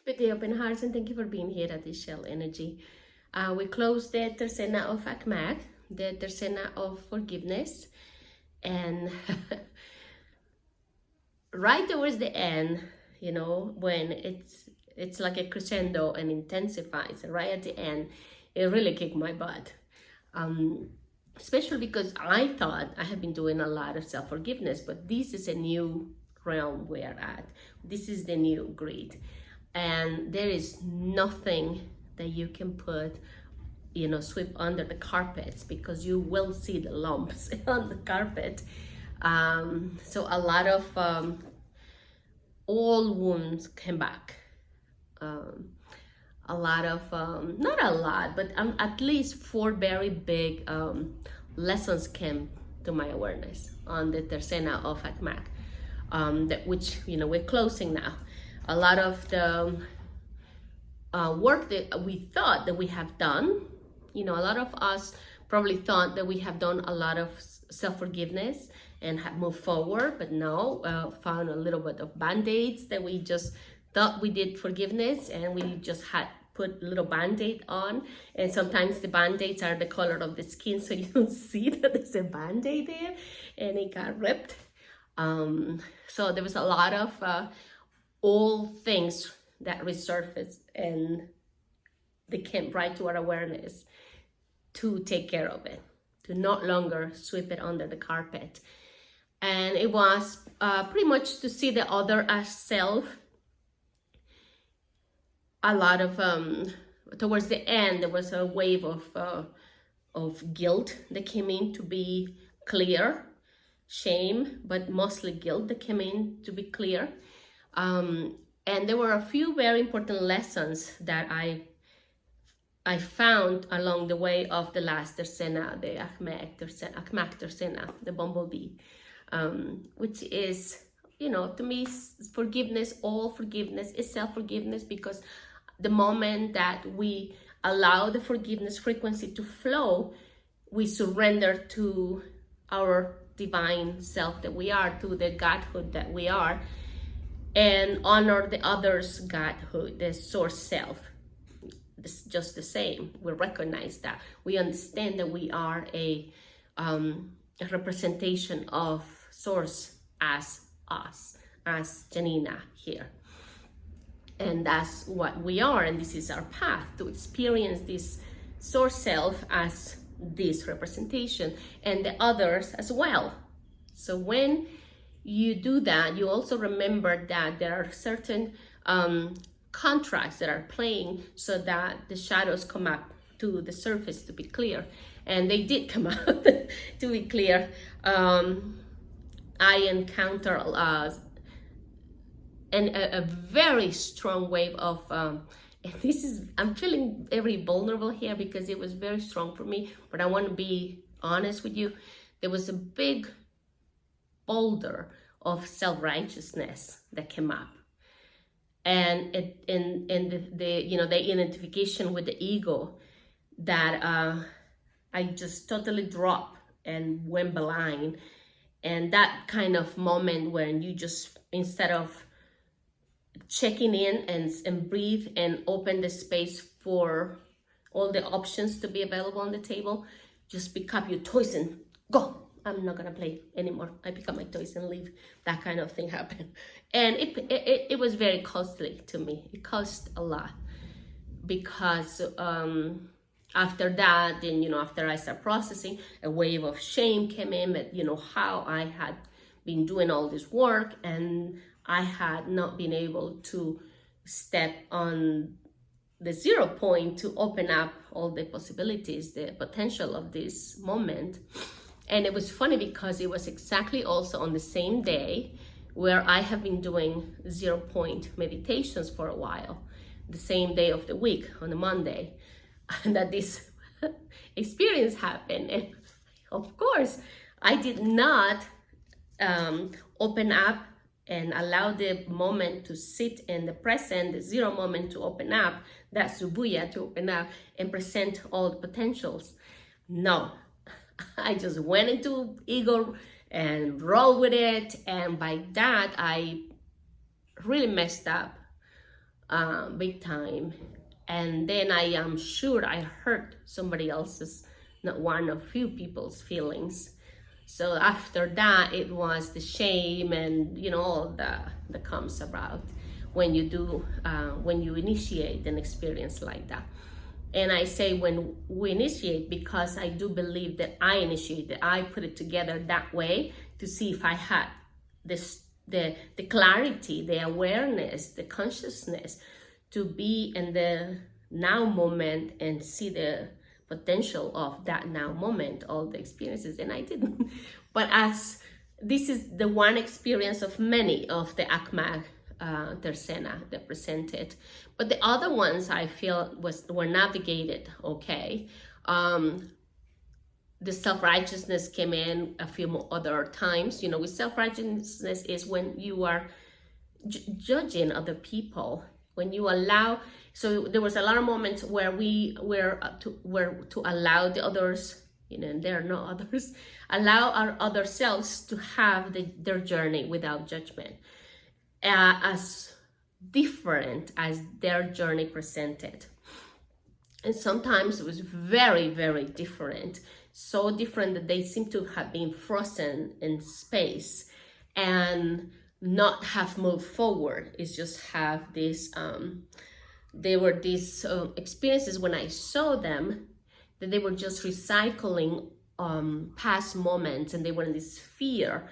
With the open hearts, and thank you for being here at the Shell Energy. We closed the Tercena of Akmak, the Tercena of Forgiveness, and right towards the end, you know, when it's like a crescendo and intensifies, right at the end, it really kicked my butt. Especially because I thought I have been doing a lot of self-forgiveness, but this is a new realm we're at. This is the new grid. And there is nothing that you can put, you know, sweep under the carpets, because you will see the lumps on the carpet. So a lot of old wounds came back. A lot of, not a lot, but at least 4 very big lessons came to my awareness on the Tercena of Akmak, which, you know, we're closing now. A lot of the work that we thought that we have done, you know, a lot of us probably thought that we have done a lot of self-forgiveness and have moved forward, but no, found a little bit of band-aids that we just thought we did forgiveness, and we just had put a little band-aid on, and sometimes the band-aids are the color of the skin, so you don't see that there's a band-aid there, and it got ripped. So there was a lot of old things that resurfaced, and they came right to our awareness to take care of it, to not longer sweep it under the carpet. And it was pretty much to see the other as self. A lot of, towards the end, there was a wave of guilt that came in to be clear, shame, but mostly guilt that came in to be clear. And there were a few very important lessons that I found along the way of the last Tercena, the Akmak Tercena, the bumblebee, which is, you know, to me, forgiveness, all forgiveness is self-forgiveness, because the moment that we allow the forgiveness frequency to flow, we surrender to our divine self that we are, to the Godhood that we are, and honor the other's Godhood, the source self. It's just the same. We recognize that. We understand that we are a representation of source as us, as Yanina here. And that's what we are, and this is our path to experience this source self as this representation, and the others as well. So when you do that, you also remember that there are certain contracts that are playing so that the shadows come up to the surface to be clear. And they did come out to be clear. I encounter a very strong wave of, and this is, I'm feeling very vulnerable here because it was very strong for me, but I want to be honest with you. There was a big boulder of self-righteousness that came up, and the you know, the identification with the ego that I just totally dropped and went blind. And that kind of moment when you just, instead of checking in and breathe and open the space for all the options to be available on the table, just pick up your toys and go. I'm not gonna play anymore. I pick up my toys and leave. That kind of thing happened. And it was very costly to me. It cost a lot, because after that, then, you know, after I started processing, a wave of shame came in at, you know, how I had been doing all this work, and I had not been able to step on the 0 point to open up all the possibilities, the potential of this moment. And it was funny because it was exactly also on the same day where I have been doing 0 point meditations for a while, the same day of the week, on a Monday, and that this experience happened. And of course, I did not open up and allow the moment to sit in the present, the 0 moment to open up, that subuya to open up and present all the potentials. No, I just went into ego and rolled with it, and by that I really messed up big time. And then I am sure I hurt somebody else's, not one or few people's feelings. So after that, it was the shame and, you know, all that comes about when you do, when you initiate an experience like that. And I say when we initiate, because I do believe that I initiated, I put it together that way to see if I had this, the clarity, the awareness, the consciousness to be in the now moment and see the potential of that now moment, all the experiences, and I didn't. But as this is the one experience of many of the Akmak Tersena that presented, but the other ones I feel were navigated okay. The self-righteousness came in a few other times. You know, with self-righteousness is when you are judging other people, when you allow. So there was a lot of moments where we were to allow the others, you know, and there are no others, allow our other selves to have their journey without judgment, as different as their journey presented. And sometimes it was very, very different, so different that they seem to have been frozen in space and not have moved forward. It's just have this, they were these experiences when I saw them, that they were just recycling past moments, and they were in this sphere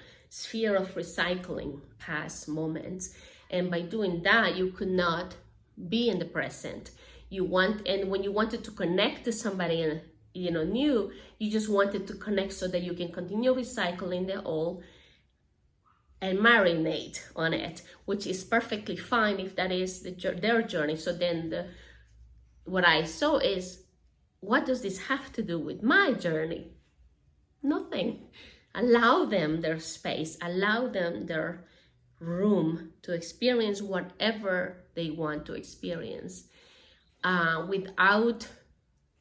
of recycling past moments. And by doing that, you could not be in the present. And when you wanted to connect to somebody and, you know, new, you just wanted to connect so that you can continue recycling the old and marinate on it, which is perfectly fine if that is their journey. So then what I saw is, what does this have to do with my journey? Nothing. Allow them their space, allow them their room to experience whatever they want to experience, without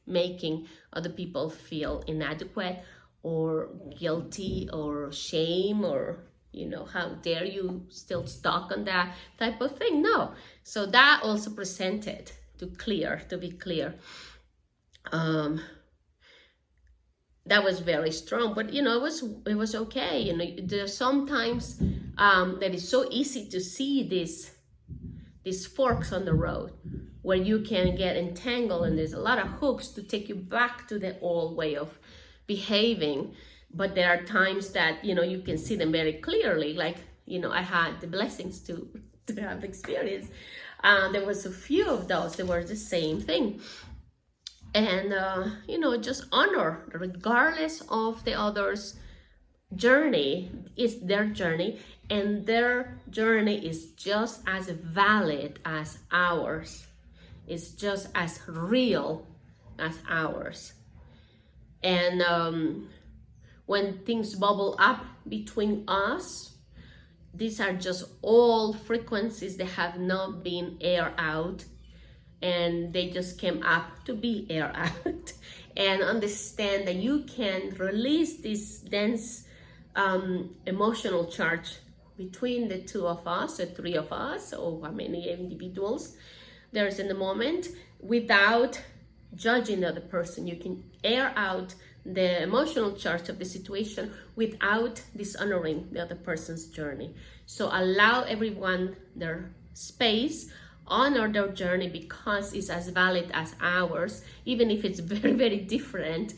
making other people feel inadequate or guilty or shame, or, you know, how dare you still stuck on that type of thing. No. So that also presented to be clear. That was very strong, but, you know, it was okay. You know, there's sometimes that it's so easy to see these forks on the road where you can get entangled, and there's a lot of hooks to take you back to the old way of behaving. But there are times that, you know, you can see them very clearly. Like, you know, I had the blessings to have experience. There was a few of those that were the same thing. And, you know, just honor, regardless of the other's journey, it's their journey, and their journey is just as valid as ours. It's just as real as ours. And when things bubble up between us, these are just all frequencies that have not been aired out, and they just came up to be aired out. And understand that you can release this dense emotional charge between the two of us, or three of us, or how many individuals there's in the moment, without judging the other person. You can air out the emotional charge of the situation without dishonoring the other person's journey. So allow everyone their space, honor their journey, because it's as valid as ours, even if it's very, very different.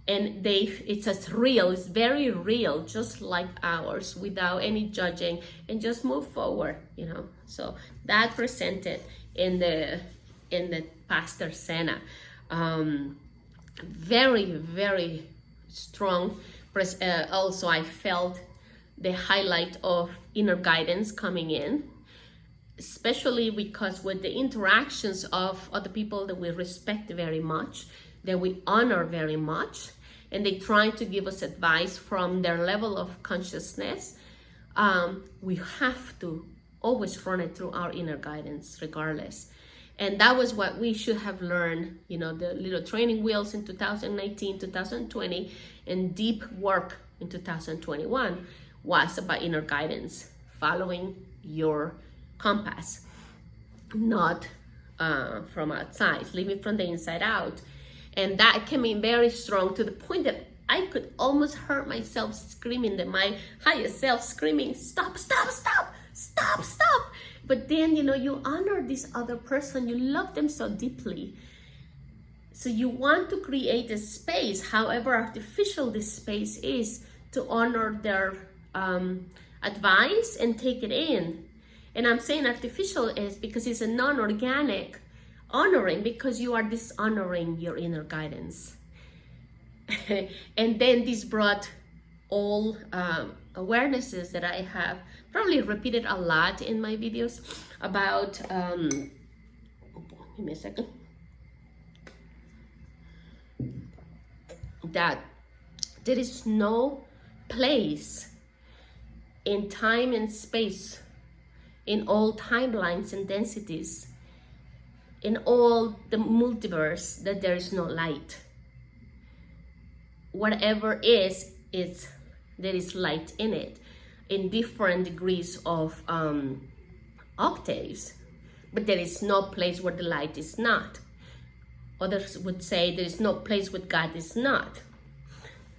And it's as real, it's very real, just like ours, without any judging, and just move forward, you know. So that presented in the Pastor Sena. Very, very strong. Also, I felt the highlight of inner guidance coming in, especially because with the interactions of other people that we respect very much, that we honor very much, and they try to give us advice from their level of consciousness, we have to always run it through our inner guidance regardless. And that was what we should have learned, you know, the little training wheels in 2019, 2020, and deep work in 2021 was about inner guidance, following your compass. not from outside, living from the inside out. And that came in very strong to the point that I could almost hurt myself screaming, that my higher self screaming, stop, stop, stop, stop, stop. But then, you know, you honor this other person, you love them so deeply. So you want to create a space, however artificial this space is, to honor their advice and take it in. And I'm saying artificial is because it's a non-organic honoring, because you are dishonoring your inner guidance. And then this brought all awarenesses that I have probably repeated a lot in my videos about, give me a second, that there is no place in time and space, in all timelines and densities, in all the multiverse, that there is no light. Whatever is there is light in it, in different degrees of octaves, but there is no place where the light is not. Others would say there is no place where God is not.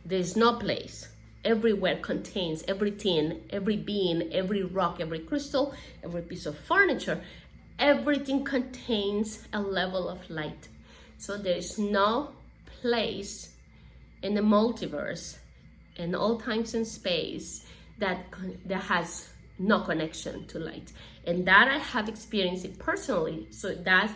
There is no place. Everywhere contains everything, every being, every rock, every crystal, every piece of furniture, everything contains a level of light. So there is no place in the multiverse, in all times and space, that has no connection to light. And that I have experienced it personally. So that's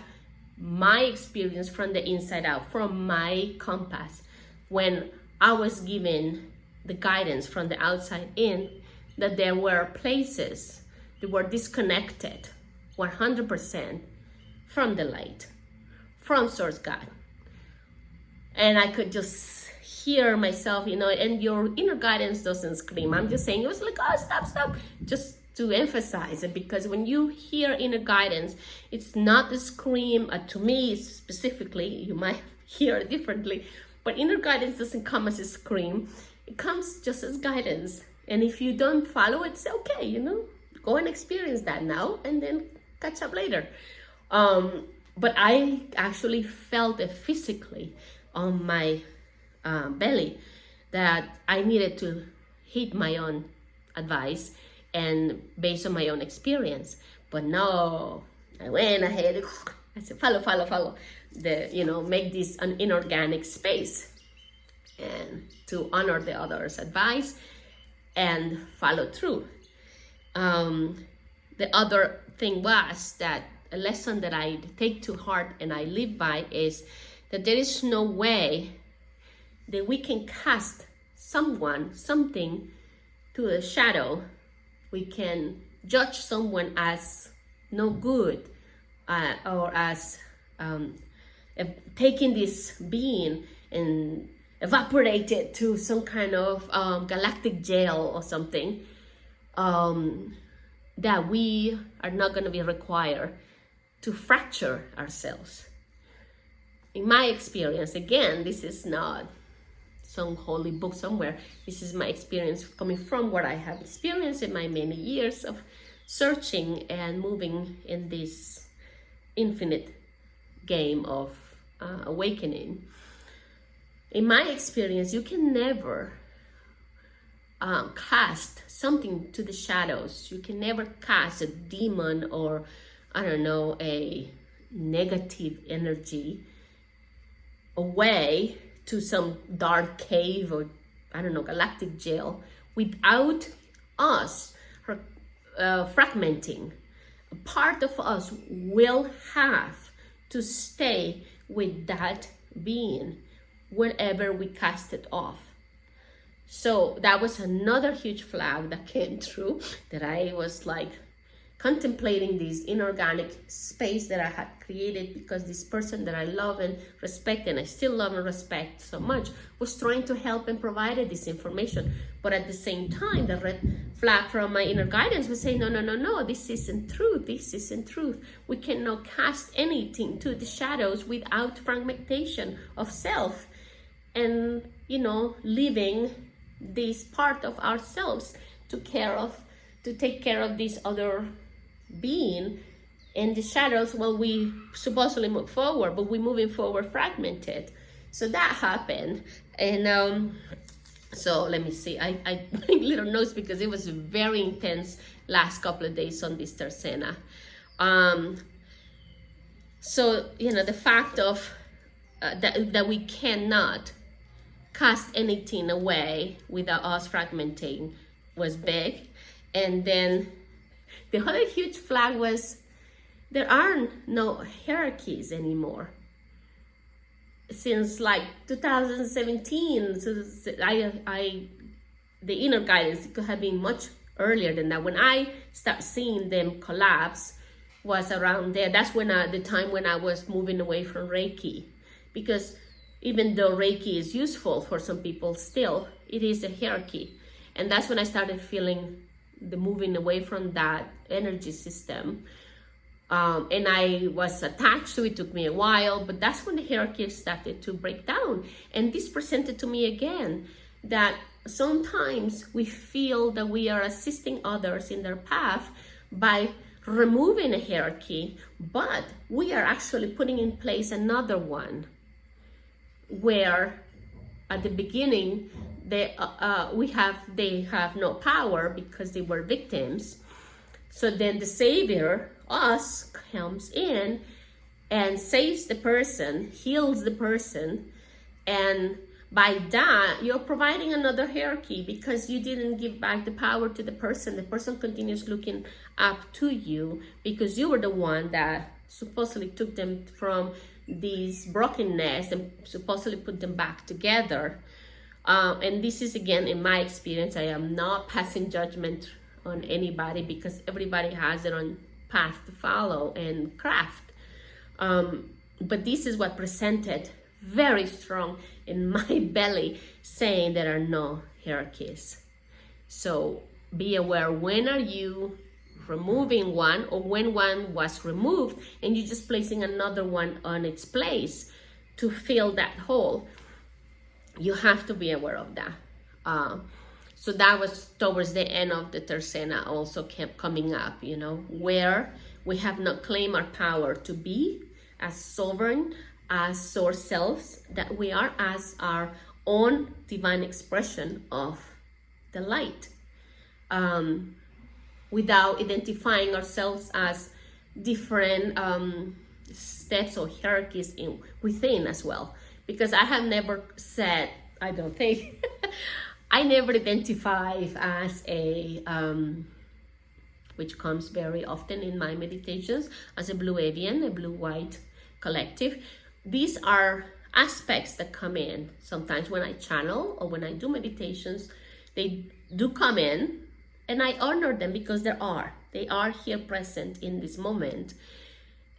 my experience from the inside out, from my compass, when I was given the guidance from the outside in, that there were places that were disconnected 100% from the light, from Source God. And I could just hear myself, you know, and your inner guidance doesn't scream. I'm just saying, it was like, oh, stop, stop, just to emphasize it, because when you hear inner guidance, it's not a scream. To me specifically, you might hear it differently, but inner guidance doesn't come as a scream. It comes just as guidance. And if you don't follow it, it's okay, you know, go and experience that now and then catch up later. But I actually felt it physically on my belly, that I needed to heed my own advice and based on my own experience. But no, I went ahead, I said, follow, follow, follow. You know, make this an inorganic space, and to honor the other's advice and follow through. The other thing was that a lesson that I take to heart and I live by is that there is no way that we can cast someone, something to the shadow. We can judge someone as no good, or as taking this being and evaporate it to some kind of galactic jail or something, that we are not going to be required to fracture ourselves. In my experience, again, this is not some holy book somewhere. This is my experience coming from what I have experienced in my many years of searching and moving in this infinite game of awakening. In my experience, you can never cast something to the shadows. You can never cast a demon or, I don't know, a negative energy away to some dark cave or, I don't know, galactic jail without us fragmenting. A part of us will have to stay with that being wherever we cast it off. So that was another huge flag that came through, that I was like contemplating this inorganic space that I had created, because this person that I love and respect, and I still love and respect so much, was trying to help and provided this information. But at the same time, the red flag from my inner guidance was saying, no, no, no, no, this isn't truth. This isn't truth. We cannot cast anything to the shadows without fragmentation of self, and, you know, leaving this part of ourselves to take care of this other being And the shadows, well, we supposedly move forward, but we're moving forward fragmented. So that happened. And so let me see, I make little notes because it was very intense last couple of days on this tercena. So, you know, the fact of that we cannot cast anything away without us fragmenting was big. And then the other huge flag was there are no hierarchies anymore. Since like 2017, so the inner guidance, it could have been much earlier than that. When I start seeing them collapse was around there. That's when the time when I was moving away from Reiki, because even though Reiki is useful for some people, still it is a hierarchy. And that's when I started feeling the moving away from that energy system. And I was attached to it. It took me a while, but that's when the hierarchy started to break down. And this presented to me again that sometimes we feel that we are assisting others in their path by removing a hierarchy, but we are actually putting in place another one where at the beginning they have no power because they were victims. So then the savior, us, comes in and saves the person, heals the person, and by that you're providing another hierarchy because you didn't give back the power to the person. The person continues looking up to you because you were the one that supposedly took them from these brokenness and supposedly put them back together. And this is, again, in my experience, I am not passing judgment on anybody because everybody has their own path to follow and craft. But this is what presented very strong in my belly, saying there are no hierarchies. So be aware, when are you removing one, or when one was removed and you're just placing another one on its place to fill that hole. You have to be aware of that. So that was towards the end of the tercena, also kept coming up, you know, where we have not claimed our power to be as sovereign, as source selves that we are, as our own divine expression of the light, without identifying ourselves as different steps or hierarchies within as well. Because I have never said, I don't think, I never identify as a, which comes very often in my meditations, as a blue avian, a blue-white collective. These are aspects that come in sometimes when I channel or when I do meditations. They do come in, and I honor them because they are here present in this moment,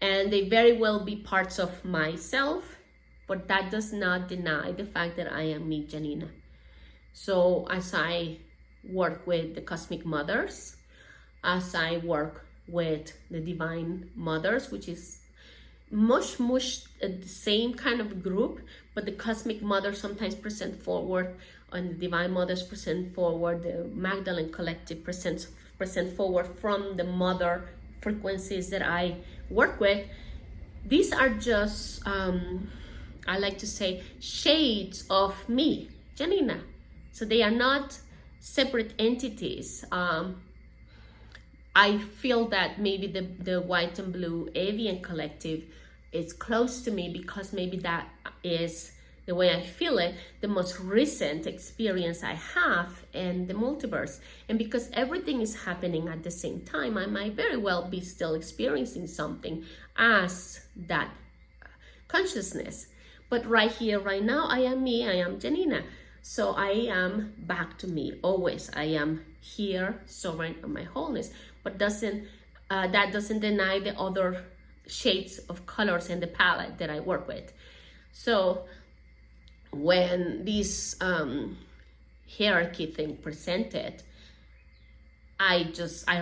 and they very well be parts of myself. But that does not deny the fact that I am me, Yanina. So as I work with the cosmic mothers, as I work with the divine mothers, which is much the same kind of group, but the cosmic mothers sometimes present forward, and the divine mothers present forward, the Magdalene collective present forward from the mother frequencies that I work with. These are just I like to say shades of me, Yanina. So they are not separate entities. I feel that maybe the white and blue avian collective is close to me because maybe that is the way I feel it, the most recent experience I have in the multiverse. And because everything is happening at the same time, I might very well be still experiencing something as that consciousness. But right here, right now, I am me, I am Yanina. So I am back to me, always. I am here, sovereign of my wholeness. But that doesn't deny the other shades of colors in the palette that I work with. So when this hierarchy thing presented, I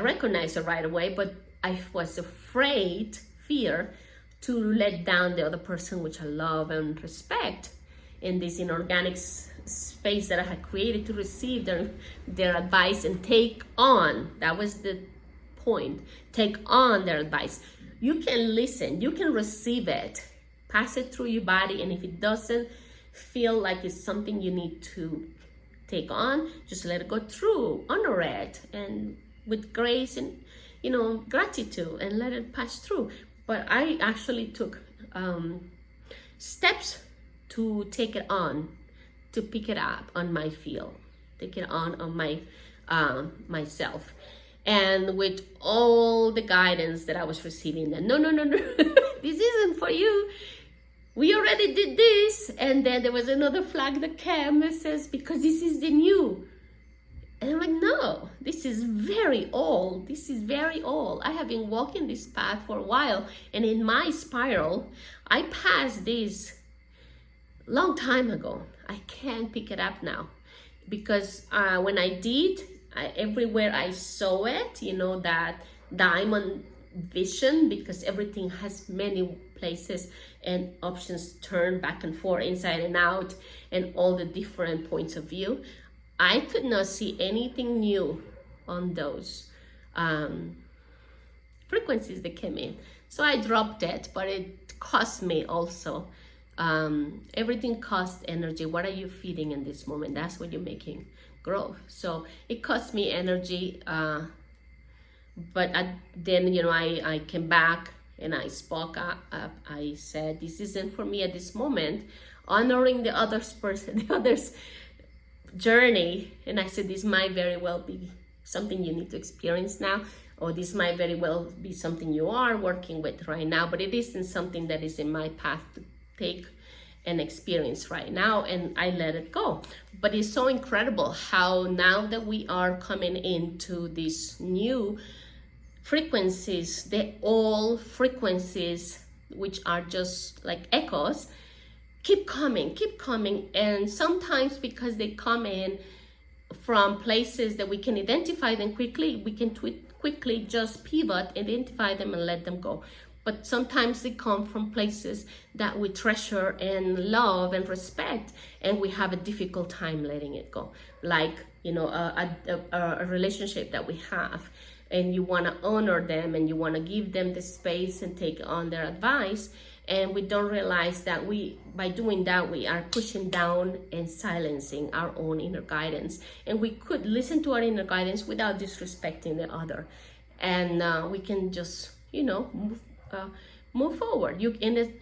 recognized it right away, but I was afraid, fear, to let down the other person, which I love and respect, in this inorganic space that I had created to receive their advice and take on. That was the point. Take on their advice. You can listen, you can receive it, pass it through your body, and if it doesn't feel like it's something you need to take on, just let it go through, honor it, and with grace and, you know, gratitude, and let it pass through. But I actually took steps to take it on, to pick it up on my field, take it on my myself. And with all the guidance that I was receiving, that no, this isn't for you. We already did this. And then there was another flag that came that says, because this is the new. And I'm like, no, this is very old. This is very old. I have been walking this path for a while. And in my spiral, I passed this long time ago. I can't pick it up now. Because when I did, everywhere I saw it, you know, that diamond vision, because everything has many places and options turn back and forth, inside and out, and all the different points of view. I could not see anything new on those frequencies that came in. So I dropped it, but it cost me also. Everything costs energy. What are you feeding in this moment? That's what you're making grow. So it cost me energy, but then, you know, I came back and I spoke up. I said, this isn't for me at this moment, honoring the other's person, the other's journey. And I said, this might very well be something you need to experience now, or this might very well be something you are working with right now, but it isn't something that is in my path to take and experience right now, and I let it go. But it's so incredible how now that we are coming into these new frequencies, the old frequencies, which are just like echoes, keep coming, and sometimes because they come in from places that we can identify them quickly, we can quickly just pivot, identify them, and let them go. But sometimes they come from places that we treasure and love and respect, and we have a difficult time letting it go. Like, you know, a relationship that we have, and you want to honor them, and you want to give them the space and take on their advice, and we don't realize that by doing that, we are pushing down and silencing our own inner guidance. And we could listen to our inner guidance without disrespecting the other, and we can just, you know, move forward.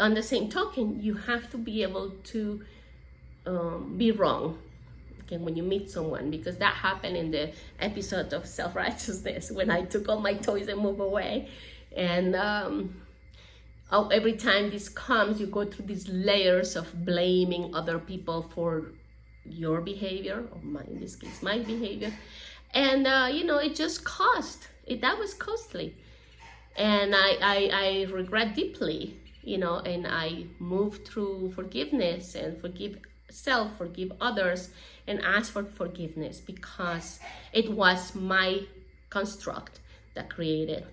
On the same token, you have to be able to be wrong, okay, when you meet someone, because that happened in the episode of self-righteousness when I took all my toys and moved away. And every time this comes, you go through these layers of blaming other people for your behavior, or in this case, my behavior. And you know, it just that was costly. And I regret deeply, you know, and I moved through forgiveness and forgive self, forgive others, and ask for forgiveness, because it was my construct that created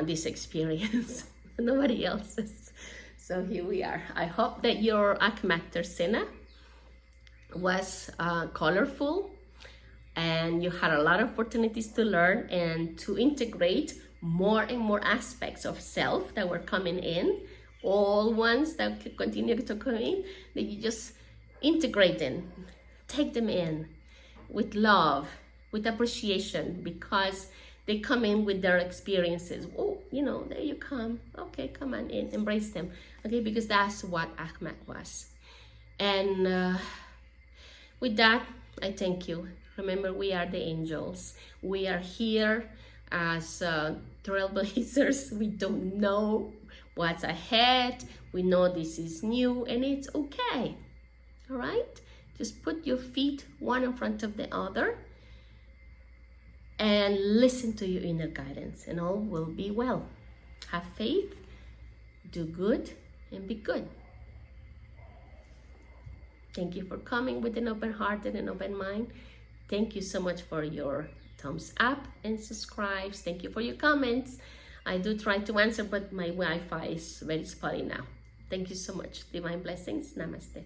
this experience, nobody else's. So here we are. I hope that your Akmak Tersina was colorful, and you had a lot of opportunities to learn and to integrate more and more aspects of self that were coming in, all ones that could continue to come in, that you just integrate them, take them in with love, with appreciation, because they come in with their experiences. Oh, you know, there you come. Okay, come on in, embrace them. Okay, because that's what Akmak was. And with that, I thank you. Remember, we are the angels. We are here as trailblazers. We don't know what's ahead. We know this is new, and it's okay. All right? Just put your feet one in front of the other and listen to your inner guidance, and all will be well. Have faith, do good, and be good. Thank you for coming with an open heart and an open mind. Thank you so much for your thumbs up and subscribes. Thank you for your comments. I do try to answer, but my Wi-Fi is very spotty now. Thank you so much. Divine blessings. Namaste.